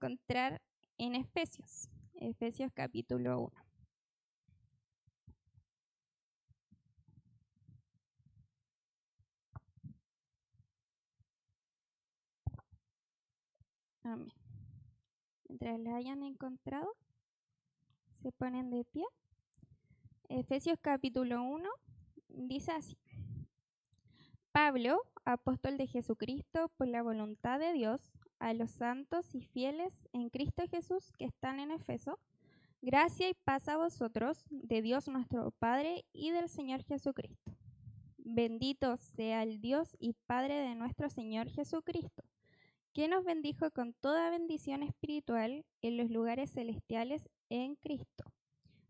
encontrar en Efesios capítulo 1. Amén. Mientras la hayan encontrado, se ponen de pie. Efesios capítulo 1 dice así: Pablo, apóstol de Jesucristo por la voluntad de Dios, a los santos y fieles en Cristo Jesús que están en Efeso, gracia y paz a vosotros, de Dios nuestro Padre y del Señor Jesucristo. Bendito sea el Dios y Padre de nuestro Señor Jesucristo, que nos bendijo con toda bendición espiritual en los lugares celestiales en Cristo,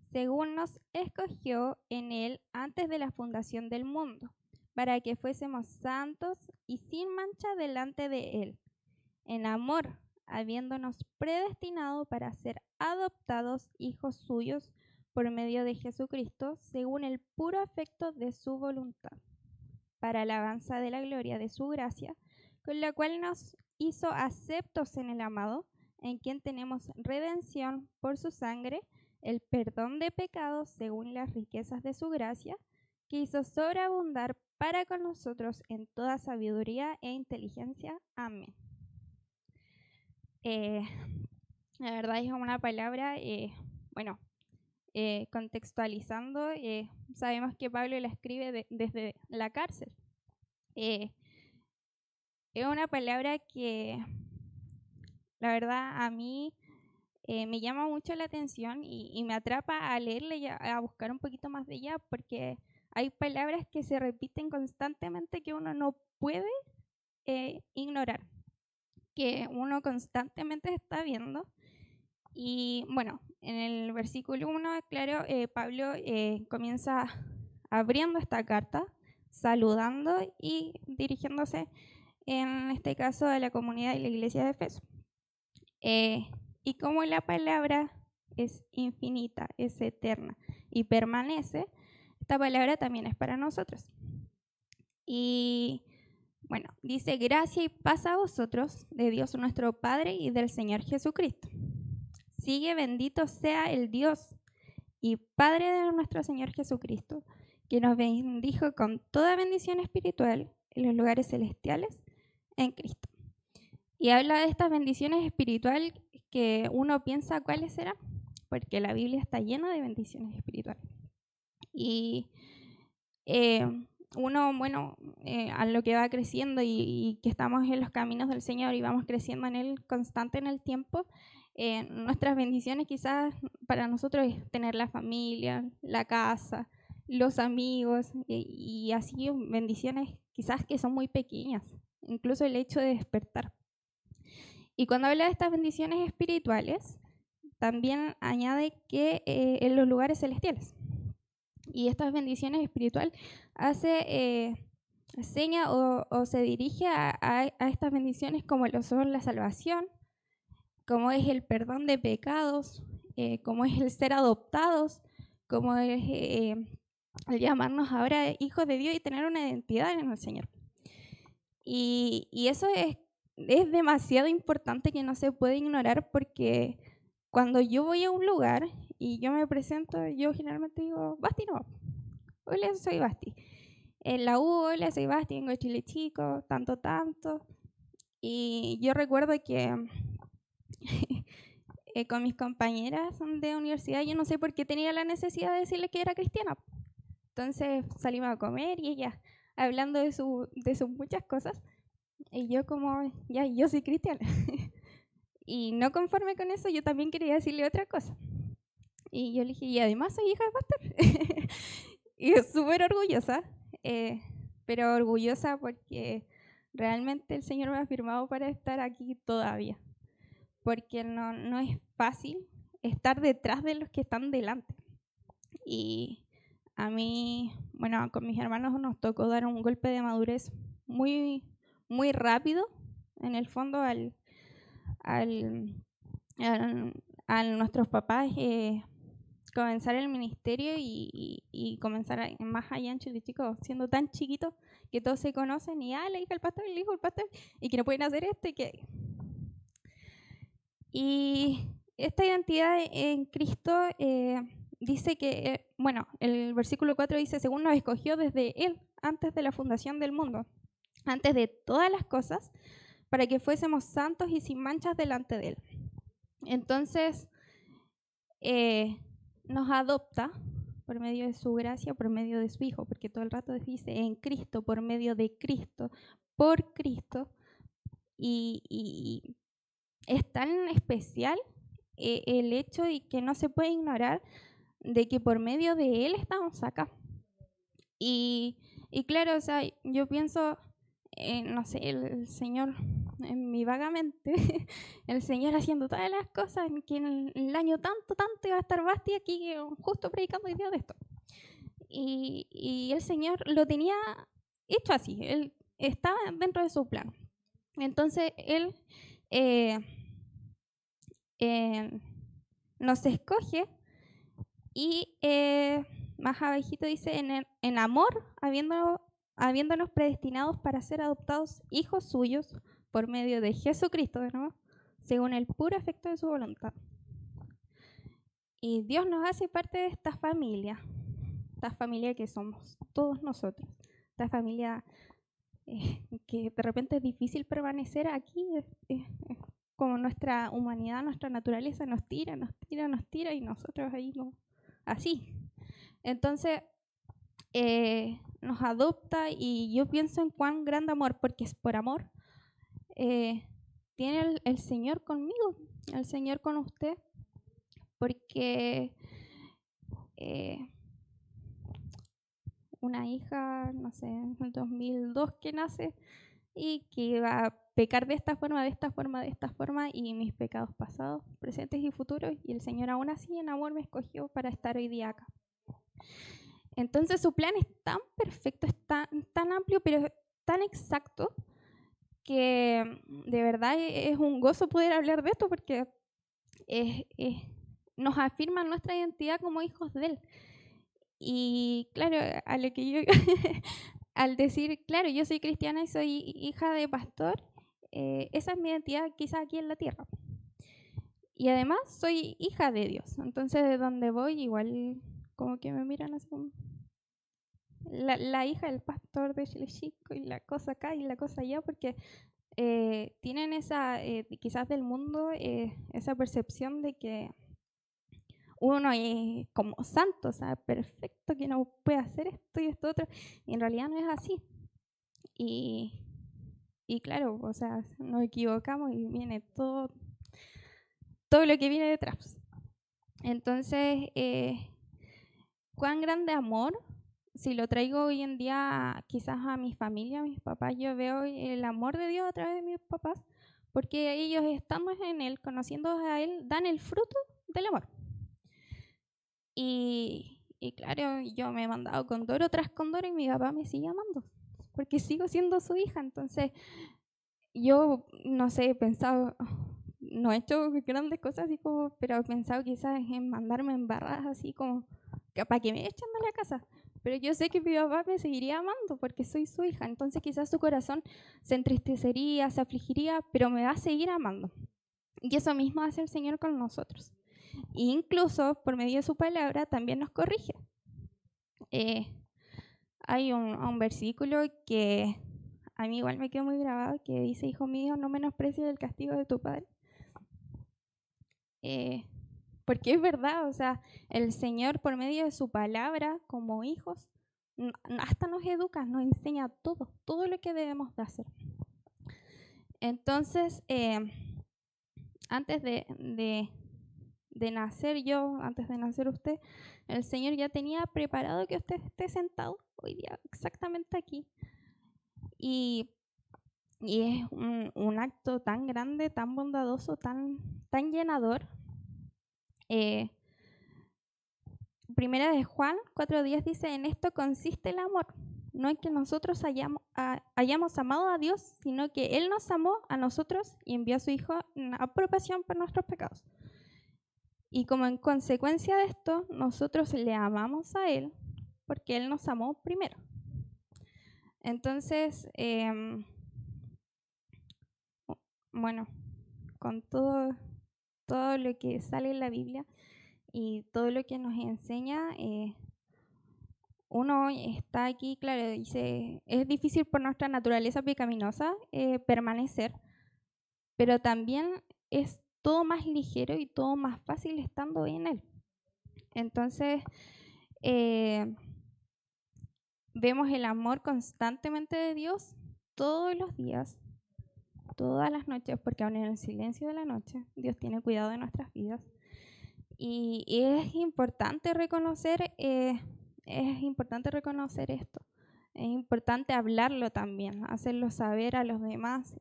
según nos escogió en Él antes de la fundación del mundo, para que fuésemos santos y sin mancha delante de Él, en amor, habiéndonos predestinado para ser adoptados hijos suyos por medio de Jesucristo, según el puro afecto de su voluntad, para alabanza de la gloria de su gracia, con la cual nos hizo aceptos en el amado, en quien tenemos redención por su sangre, el perdón de pecados según las riquezas de su gracia, que hizo sobreabundar para con nosotros en toda sabiduría e inteligencia. Amén. La verdad es una palabra, contextualizando, sabemos que Pablo la escribe desde la cárcel. Es una palabra que, la verdad, a mí me llama mucho la atención y me atrapa a leerla y a buscar un poquito más de ella, porque hay palabras que se repiten constantemente que uno no puede ignorar, que uno constantemente está viendo. Y bueno, en el versículo 1, claro, Pablo comienza abriendo esta carta, saludando y dirigiéndose, en este caso, a la comunidad y la iglesia de Efeso. Y como la palabra es infinita, es eterna y permanece, esta palabra también es para nosotros. Y bueno, dice: gracia y paz a vosotros, de Dios nuestro Padre y del Señor Jesucristo. Sigue: bendito sea el Dios y Padre de nuestro Señor Jesucristo, que nos bendijo con toda bendición espiritual en los lugares celestiales en Cristo. Y habla de estas bendiciones espirituales que uno piensa cuáles serán, porque la Biblia está llena de bendiciones espirituales. Y uno, a lo que va creciendo y que estamos en los caminos del Señor y vamos creciendo en Él constante en el tiempo, nuestras bendiciones quizás para nosotros es tener la familia, la casa, los amigos, y así bendiciones quizás que son muy pequeñas, incluso el hecho de despertar. Y cuando habla de estas bendiciones espirituales, también añade que en los lugares celestiales. Y estas bendiciones espirituales seña o se dirige a estas bendiciones como lo son la salvación, como es el perdón de pecados, como es el ser adoptados, como es el llamarnos ahora hijos de Dios y tener una identidad en el Señor. Y eso es demasiado importante, que no se puede ignorar, porque cuando yo voy a un lugar y yo me presento, yo generalmente digo: Basti, no. Hola, soy Basti. En la U, hola, soy Basti, vengo de Chile Chico, tanto. Y yo recuerdo que con mis compañeras de universidad, yo no sé por qué tenía la necesidad de decirles que era cristiana. Entonces salimos a comer y ellas hablando de sus muchas cosas. Y yo como, ya, yo soy cristiana. Y no conforme con eso, yo también quería decirle otra cosa. Y yo le dije: y además soy hija de pastor. Y súper orgullosa, pero orgullosa porque realmente el Señor me ha firmado para estar aquí todavía. Porque no es fácil estar detrás de los que están delante. Y a mí, bueno, con mis hermanos nos tocó dar un golpe de madurez muy, muy rápido, en el fondo, a nuestros papás comenzar el ministerio y comenzar más allá en Chile Chico, siendo tan chiquitos que todos se conocen y la hija del pastor, el hijo del pastor, y que no pueden hacer esto y que... Y esta identidad en Cristo dice que, el versículo 4 dice, según nos escogió desde Él, antes de la fundación del mundo, antes de todas las cosas, para que fuésemos santos y sin manchas delante de Él. Entonces, nos adopta por medio de su gracia, por medio de su Hijo, porque todo el rato dice en Cristo, por medio de Cristo, por Cristo, y es tan especial el hecho y que no se puede ignorar de que por medio de Él estamos acá. Y claro, o sea, yo pienso, no sé, el Señor, en mi vaga mente, el Señor haciendo todas las cosas, que en el año tanto iba a estar Basti aquí justo predicando hoy día de esto. Y el Señor lo tenía hecho así, Él estaba dentro de su plan. Entonces, Él nos escoge y más abajito dice, en amor, habiéndonos predestinados para ser adoptados hijos suyos por medio de Jesucristo, de nuevo, según el puro efecto de su voluntad. Y Dios nos hace parte de esta familia que somos todos nosotros, esta familia que de repente es difícil permanecer aquí, como nuestra humanidad, nuestra naturaleza nos tira y nosotros ahí no, así. Entonces, nos adopta y yo pienso en cuán grande amor, porque es por amor, tiene el Señor conmigo, el Señor con usted, porque una hija, no sé, en el 2002 que nace y que va a pecar de esta forma, y mis pecados pasados, presentes y futuros, y el Señor aún así en amor me escogió para estar hoy día acá. Entonces su plan es tan perfecto, es tan amplio, pero tan exacto, que de verdad es un gozo poder hablar de esto, porque nos afirma nuestra identidad como hijos de Él. Y claro, a lo que yo al decir, claro, yo soy cristiana y soy hija de pastor, esa es mi identidad quizás aquí en la tierra. Y además soy hija de Dios, entonces de donde voy igual como que me miran así como la hija del pastor de Chile Chico, y la cosa acá y la cosa allá, porque tienen esa, quizás del mundo, esa percepción de que uno es como santo, o sea, perfecto, que no puede hacer esto y esto otro, y en realidad no es así. Y claro, o sea, nos equivocamos y viene todo lo que viene detrás. Entonces, cuán grande amor, si lo traigo hoy en día quizás a mi familia, a mis papás, yo veo el amor de Dios a través de mis papás, porque ellos estando en Él, conociendo a Él, dan el fruto del amor. Y claro, yo me he mandado condoro tras condoro y mi papá me sigue amando, porque sigo siendo su hija. Entonces, yo, no sé, he pensado, no he hecho grandes cosas así como, pero he pensado quizás en mandarme embarradas así como, para que me echen de la casa. Pero yo sé que mi papá me seguiría amando porque soy su hija. Entonces quizás su corazón se entristecería, se afligiría, pero me va a seguir amando. Y eso mismo hace el Señor con nosotros. E incluso por medio de su palabra también nos corrige. Hay un versículo que a mí igual me quedó muy grabado, que dice: hijo mío, no menosprecies el castigo de tu padre. Porque es verdad, o sea, el Señor por medio de su palabra, como hijos, hasta nos educa, nos enseña todo lo que debemos de hacer. Entonces, antes de nacer yo, antes de nacer usted, el Señor ya tenía preparado que usted esté sentado hoy día exactamente aquí. Y es un acto tan grande, tan bondadoso, tan llenador. Primera de Juan 4:10 dice: en esto consiste el amor, no en que nosotros hayamos amado a Dios, sino que Él nos amó a nosotros y envió a su Hijo en apropiación por nuestros pecados. Y como en consecuencia de esto, nosotros le amamos a Él porque Él nos amó primero. Entonces, bueno, con todo todo lo que sale en la Biblia y todo lo que nos enseña, uno está aquí, claro, dice, es difícil por nuestra naturaleza pecaminosa permanecer, pero también es todo más ligero y todo más fácil estando en Él. Entonces, vemos el amor constantemente de Dios todos los días, todas las noches, porque aún en el silencio de la noche, Dios tiene cuidado de nuestras vidas. Y es importante reconocer esto. Es importante hablarlo también, hacerlo saber a los demás,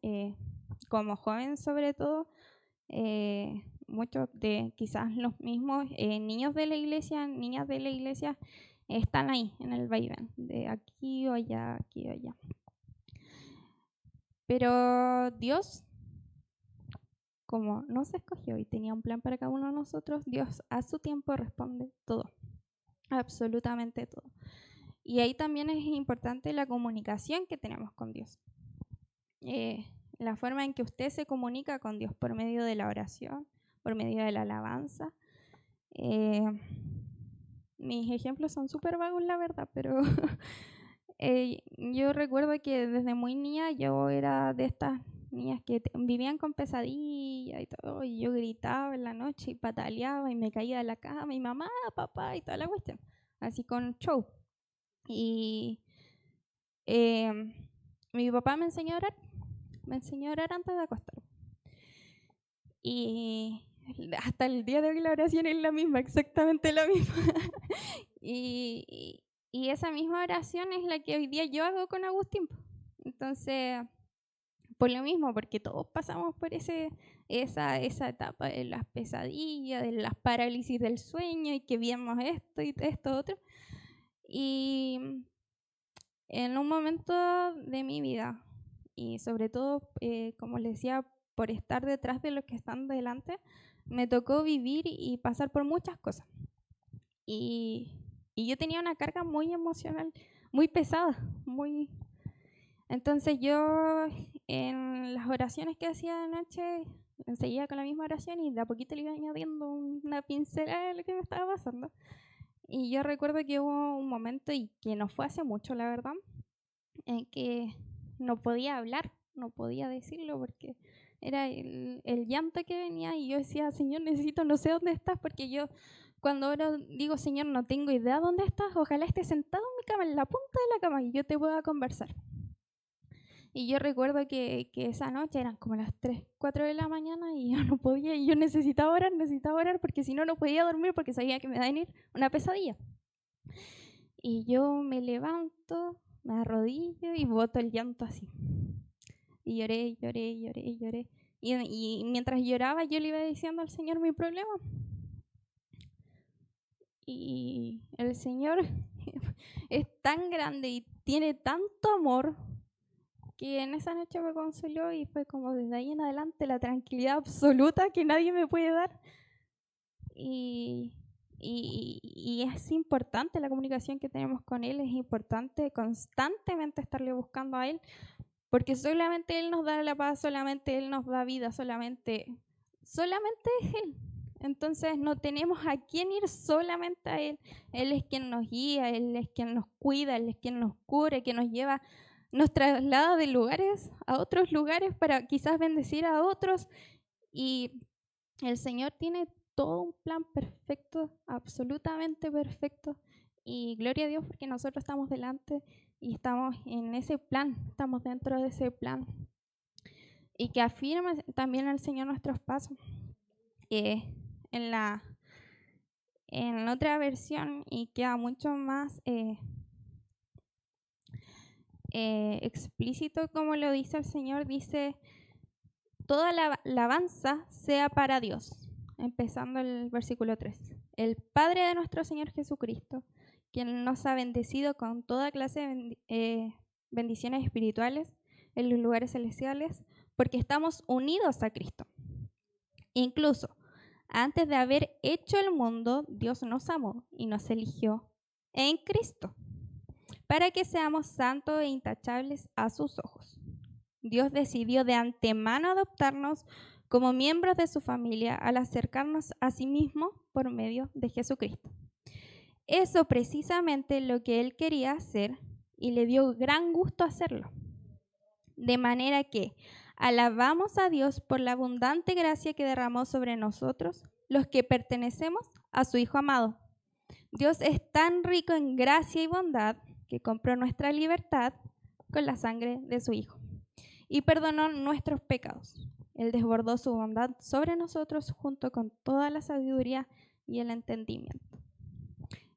como joven sobre todo. Muchos de quizás los mismos niños de la iglesia, niñas de la iglesia, están ahí en el vaivén, de aquí o allá, aquí o allá. Pero Dios, como nos escogió y tenía un plan para cada uno de nosotros, Dios a su tiempo responde todo, absolutamente todo. Y ahí también es importante la comunicación que tenemos con Dios. La forma en que usted se comunica con Dios por medio de la oración, por medio de la alabanza. Mis ejemplos son súper vagos, la verdad, pero yo recuerdo que desde muy niña yo era de estas niñas que vivían con pesadillas y todo, y yo gritaba en la noche y pataleaba y me caía de la cama y mamá, papá y toda la cuestión, así con show. Y mi papá me enseñó a orar antes de acostarme. Y hasta el día de hoy la oración es la misma, exactamente la misma. y esa misma oración es la que hoy día yo hago con Agustín. Entonces, por lo mismo, porque todos pasamos por esa etapa de las pesadillas, de las parálisis del sueño y que vimos esto y esto otro. Y en un momento de mi vida, y sobre todo, como les decía, por estar detrás de los que están delante, me tocó vivir y pasar por muchas cosas. Y yo tenía una carga muy emocional, muy pesada, Entonces yo en las oraciones que hacía de noche, seguía con la misma oración y de a poquito le iba añadiendo una pincelada de lo que me estaba pasando. Y yo recuerdo que hubo un momento, y que no fue hace mucho, la verdad, en que no podía hablar, no podía decirlo porque era el llanto que venía y yo decía, Señor, no sé dónde estás, porque yo cuando ahora digo, Señor, no tengo idea dónde estás, ojalá estés sentado en mi cama, en la punta de la cama y yo te pueda conversar. Y yo recuerdo que esa noche eran como las 3, 4 de la mañana y yo no podía, y yo necesitaba orar porque si no, no podía dormir porque sabía que me iba a venir una pesadilla. Y yo me levanto, me arrodillo y boto el llanto así. Y lloré. Y mientras lloraba yo le iba diciendo al Señor mi problema. Y el Señor es tan grande y tiene tanto amor que en esa noche me consoló y fue como desde ahí en adelante la tranquilidad absoluta que nadie me puede dar. Y es importante la comunicación que tenemos con Él, es importante constantemente estarle buscando a Él, porque solamente Él nos da la paz, solamente Él nos da vida, solamente es Él. Entonces no tenemos a quién ir, solamente a Él. Él es quien nos guía, Él es quien nos cuida, Él es quien nos cubre, que nos lleva, nos traslada de lugares a otros lugares para quizás bendecir a otros. Y el Señor tiene todo un plan perfecto, absolutamente perfecto. Y gloria a Dios porque nosotros estamos delante y estamos en ese plan, estamos dentro de ese plan. Y que afirme también el Señor nuestros pasos. En otra versión, y queda mucho más explícito como lo dice el Señor, dice, toda la alabanza sea para Dios. Empezando el versículo 3. El Padre de nuestro Señor Jesucristo, quien nos ha bendecido con toda clase de bendiciones espirituales en los lugares celestiales, porque estamos unidos a Cristo. Incluso antes de haber hecho el mundo, Dios nos amó y nos eligió en Cristo, para que seamos santos e intachables a sus ojos. Dios decidió de antemano adoptarnos como miembros de su familia al acercarnos a sí mismo por medio de Jesucristo. Eso precisamente lo que él quería hacer y le dio gran gusto hacerlo. De manera que alabamos a Dios por la abundante gracia que derramó sobre nosotros, los que pertenecemos a su Hijo amado. Dios es tan rico en gracia y bondad que compró nuestra libertad con la sangre de su Hijo y perdonó nuestros pecados. Él desbordó su bondad sobre nosotros junto con toda la sabiduría y el entendimiento.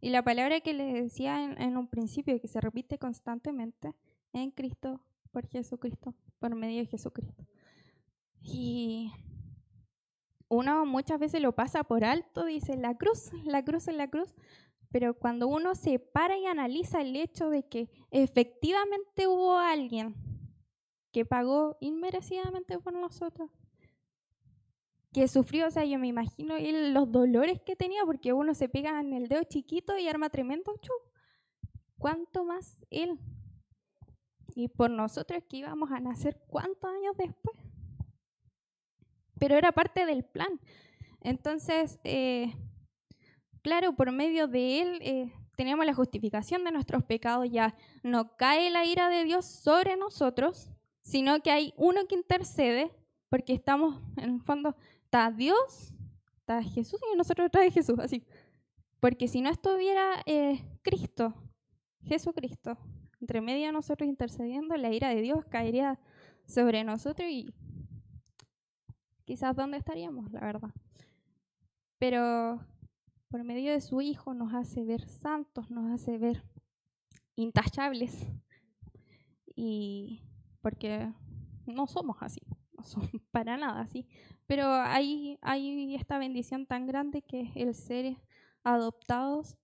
Y la palabra que les decía en un principio, que se repite constantemente, en Cristo, por Jesucristo, por medio de Jesucristo. Y uno muchas veces lo pasa por alto, dice la cruz, la cruz es la cruz, pero cuando uno se para y analiza el hecho de que efectivamente hubo alguien que pagó inmerecidamente por nosotros, que sufrió, o sea, yo me imagino él los dolores que tenía, porque uno se pega en el dedo chiquito y arma tremendo chu. ¿Cuánto más él? Y por nosotros que íbamos a nacer cuántos años después. Pero era parte del plan. Entonces, claro, por medio de él tenemos la justificación de nuestros pecados, ya no cae la ira de Dios sobre nosotros, sino que hay uno que intercede, porque estamos, en el fondo, está Dios, está Jesús y nosotros detrás de Jesús, así. Porque si no estuviera Cristo, Jesucristo, entre medio de nosotros intercediendo, la ira de Dios caería sobre nosotros y quizás dónde estaríamos, la verdad. Pero por medio de su Hijo nos hace ver santos, nos hace ver intachables. Y porque no somos así, no somos para nada así. Pero hay esta bendición tan grande que es el ser adoptados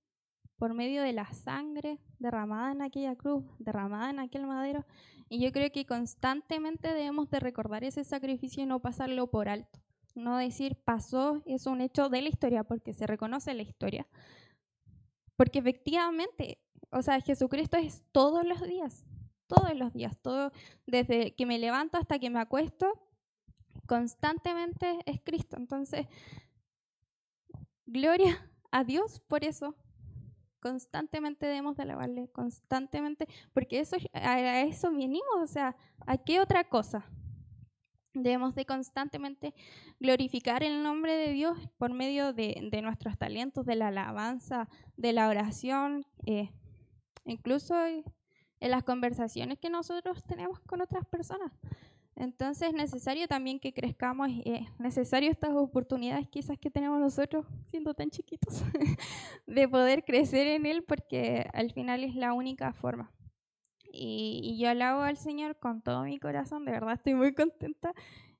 por medio de la sangre derramada en aquella cruz, derramada en aquel madero. Y yo creo que constantemente debemos de recordar ese sacrificio y no pasarlo por alto. No decir pasó, es un hecho de la historia, porque se reconoce la historia. Porque efectivamente, o sea, Jesucristo es todos los días, todo, desde que me levanto hasta que me acuesto, constantemente es Cristo. Entonces, gloria a Dios por eso. Constantemente debemos de alabarle, constantemente, porque a eso venimos, o sea, ¿a qué otra cosa? Debemos de constantemente glorificar el nombre de Dios por medio de nuestros talentos, de la alabanza, de la oración, incluso en las conversaciones que nosotros tenemos con otras personas. Entonces es necesario también que crezcamos, es necesario estas oportunidades quizás que tenemos nosotros siendo tan chiquitos de poder crecer en Él, porque al final es la única forma. Y yo alabo al Señor con todo mi corazón, de verdad estoy muy contenta,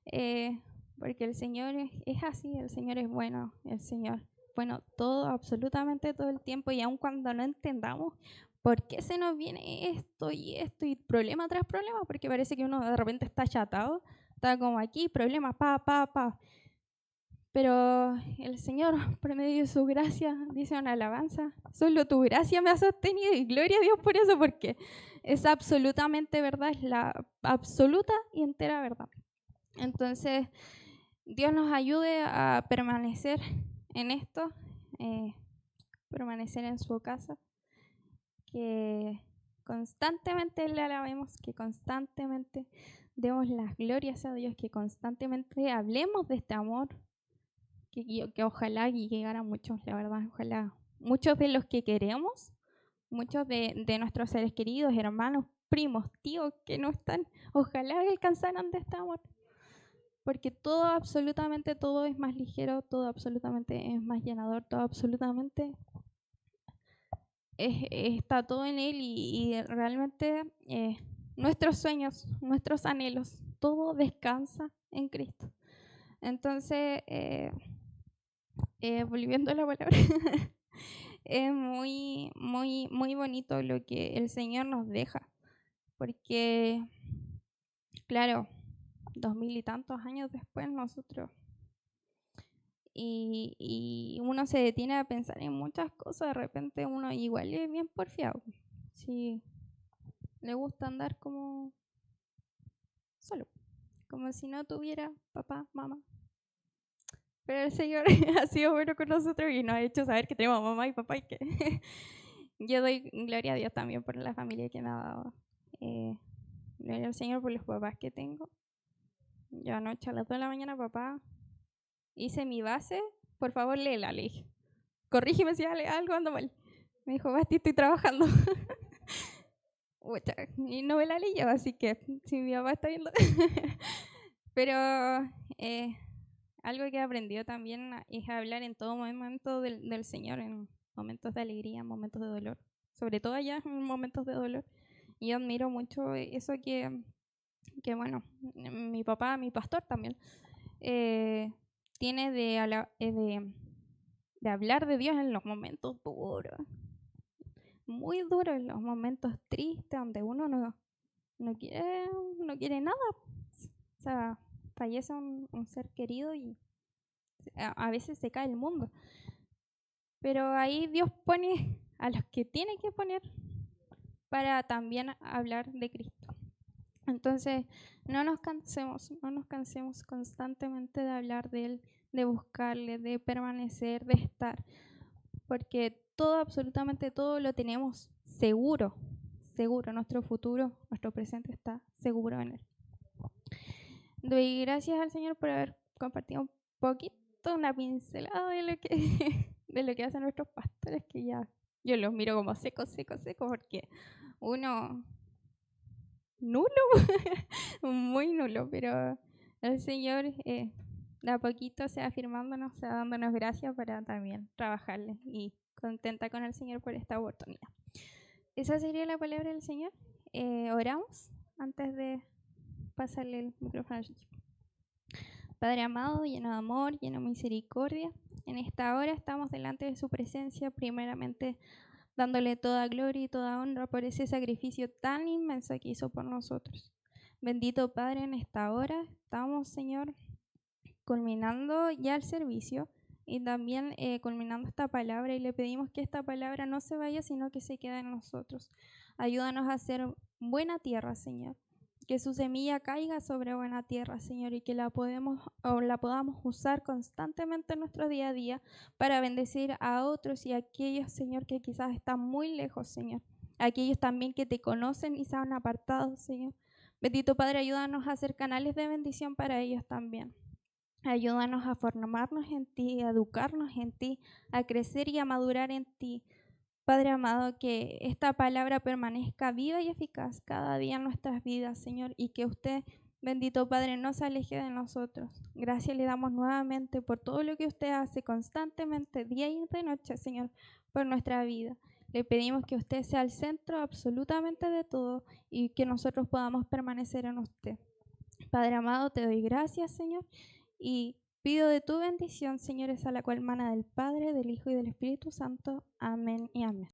porque el Señor es así, el Señor es bueno, el Señor, bueno, todo, absolutamente todo el tiempo, y aun cuando no entendamos por qué se nos viene esto y problema tras problema, porque parece que uno de repente está achatado, está como aquí, problema, pa. Pero el Señor, por medio de su gracia, dice una alabanza, solo tu gracia me ha sostenido y gloria a Dios por eso, porque es absolutamente verdad, es la absoluta y entera verdad. Entonces, Dios nos ayude a permanecer en esto, permanecer en su casa, que constantemente le alabemos, que constantemente demos las glorias a Dios, que constantemente hablemos de este amor, que ojalá llegara muchos, la verdad, ojalá muchos de los que queremos, muchos de nuestros seres queridos, hermanos, primos, tíos que no están, ojalá alcanzaran de este amor. Porque todo, absolutamente todo es más ligero, todo absolutamente es más llenador, todo absolutamente está todo en Él y realmente nuestros sueños, nuestros anhelos, todo descansa en Cristo. Entonces, volviendo a la palabra, es muy bonito lo que el Señor nos deja, porque, claro, 2000 y tantos años después nosotros, y uno se detiene a pensar en muchas cosas, de repente uno igual es bien porfiado, sí, le gusta andar como solo, como si no tuviera papá, mamá, pero el Señor ha sido bueno con nosotros y nos ha hecho saber que tenemos mamá y papá y que yo doy gloria a Dios también por la familia que me ha dado. Gloria al Señor por los papás que tengo. Yo anoche a las 2 de la mañana, papá, hice mi base, por favor léela, le dije. Corrígeme si algo anda mal. Me dijo, Basti, estoy trabajando. Y no me la leí yo, así que si mi papá está viendo. Pero algo que he aprendido también es hablar en todo momento del Señor, en momentos de alegría, en momentos de dolor. Sobre todo allá en momentos de dolor. Y yo admiro mucho eso que bueno, mi papá, mi pastor también, tiene de hablar de Dios en los momentos duros, muy duros, en los momentos tristes, donde uno no quiere nada. O sea, fallece un ser querido y a veces se cae el mundo. Pero ahí Dios pone a los que tiene que poner para también hablar de Cristo. Entonces, no nos cansemos constantemente de hablar de Él, de buscarle, de permanecer, de estar, porque todo, absolutamente todo lo tenemos seguro, nuestro futuro, nuestro presente está seguro en Él. Doy gracias al Señor por haber compartido un poquito, una pincelada de lo que, de lo que hacen nuestros pastores, que ya yo los miro como secos, porque uno nulo, muy nulo, pero el Señor de a poquito se va afirmándonos, se va dándonos gracias para también trabajarle y contenta con el Señor por esta oportunidad. Esa sería la palabra del Señor. Oramos antes de pasarle el micrófono al Señor. Padre amado, lleno de amor, lleno de misericordia, en esta hora estamos delante de su presencia, primeramente dándole toda gloria y toda honra por ese sacrificio tan inmenso que hizo por nosotros. Bendito Padre, en esta hora estamos, Señor, culminando ya el servicio y también culminando esta palabra, y le pedimos que esta palabra no se vaya, sino que se quede en nosotros. Ayúdanos a hacer buena tierra, Señor. Que su semilla caiga sobre buena tierra, Señor, y que la podamos usar constantemente en nuestro día a día para bendecir a otros y a aquellos, Señor, que quizás están muy lejos, Señor. Aquellos también que te conocen y se han apartado, Señor. Bendito Padre, ayúdanos a ser canales de bendición para ellos también. Ayúdanos a formarnos en ti, a educarnos en ti, a crecer y a madurar en ti. Padre amado, que esta palabra permanezca viva y eficaz cada día en nuestras vidas, Señor, y que usted, bendito Padre, no se aleje de nosotros. Gracias le damos nuevamente por todo lo que usted hace constantemente, día y de noche, Señor, por nuestra vida. Le pedimos que usted sea el centro absolutamente de todo y que nosotros podamos permanecer en usted. Padre amado, te doy gracias, Señor, y pido de tu bendición, señores, a la cual mana del Padre, del Hijo y del Espíritu Santo. Amén y amén.